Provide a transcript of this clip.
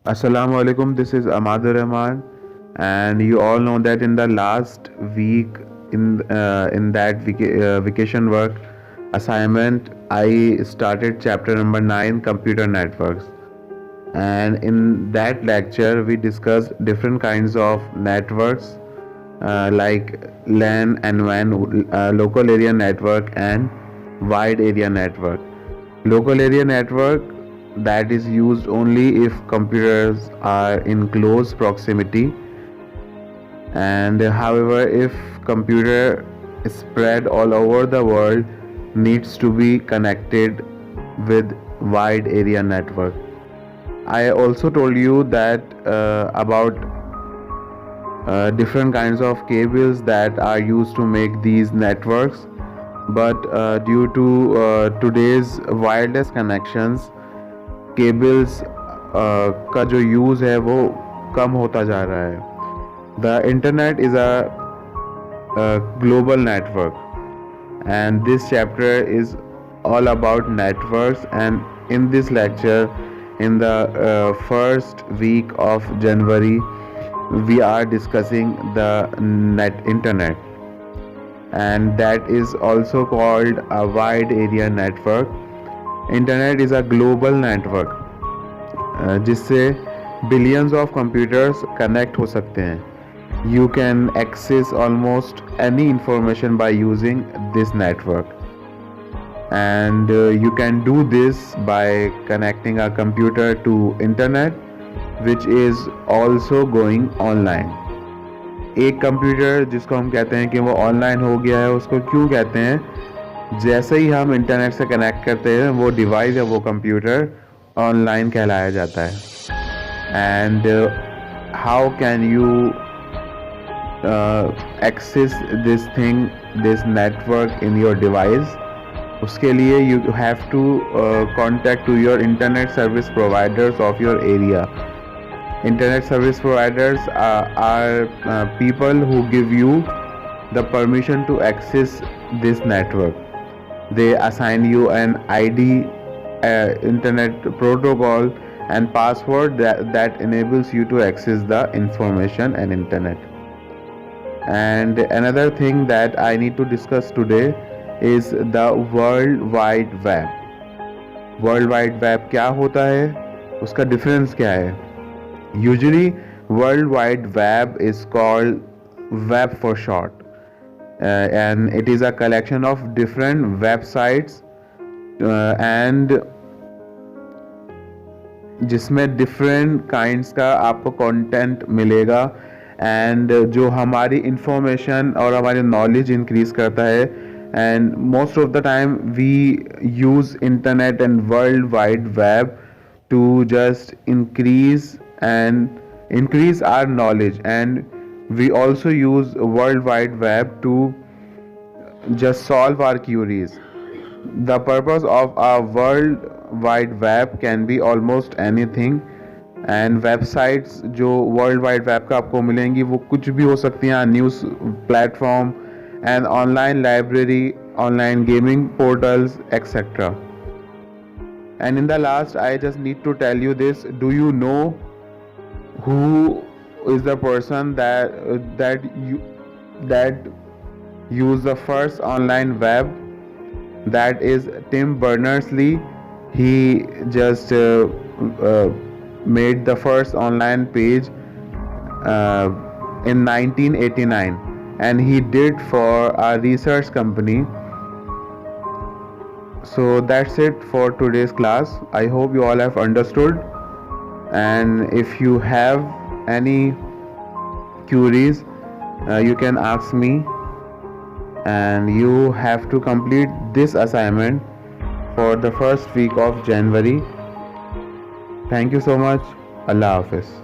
Assalamu alaikum, this is Ahmadur Rahman, and you all know that in the last week, in that vacation work assignment, I started chapter number 9, computer networks. And in that lecture, we discussed different kinds of networks like LAN and WAN, local area network, and wide area network. Local area network, that is used only if computers are in close proximity, and however if computer is spread all over the world, needs to be connected with wide area network. I also told you that about different kinds of cables that are used to make these networks, but due to today's wireless connections, cables का जो use है वो कम होता जा रहा है. The internet is a global network, and this chapter is all about networks. And in this lecture, in the first week of January, we are discussing the internet, and that is also called a wide area network. Internet is a global network जिससे billions of computers connect हो सकते हैं. You can access almost any information by using this network, and you can do this by connecting a computer to internet which is also going online. एक computer जिसको हम कहते हैं कि वो ऑनलाइन हो गया है, उसको क्यों कहते हैं? जैसे ही हम इंटरनेट से कनेक्ट करते हैं, वो डिवाइस है, वो कंप्यूटर ऑनलाइन कहलाया जाता है. And how can you access this thing, this network in your device? उसके लिए you have to contact to your internet service providers of your area. Internet service providers are people who give you the permission to access this network. They assign you an ID, internet protocol, and password that enables you to access the information and internet. And another thing that I need to discuss today is the World Wide Web. World Wide Web क्या होता है, उसका difference क्या है? Usually World Wide Web is called web for short. And it is a collection of different websites and जिसमें different kinds का आपको content मिलेगा, and जो हमारी information और हमारी knowledge increase करता है. And most of the time we use internet and world wide web to just increase our knowledge, and we also use World Wide Web to just solve our queries. The purpose of a World Wide Web can be almost anything, and websites जो World Wide Web का आपको मिलेंगी वो कुछ भी हो सकती हैं. News platform, and online library, online gaming portals, etc. And in the last, I just need to tell you this: do you know who is the person that used the first online web? That is Tim Berners-Lee. He just made the first online page in 1989, and he did for a research company. So that's it for today's class. I hope you all have understood, and if you have any queries, you can ask me, and you have to complete this assignment for the first week of January. Thank you so much. Allah Hafiz.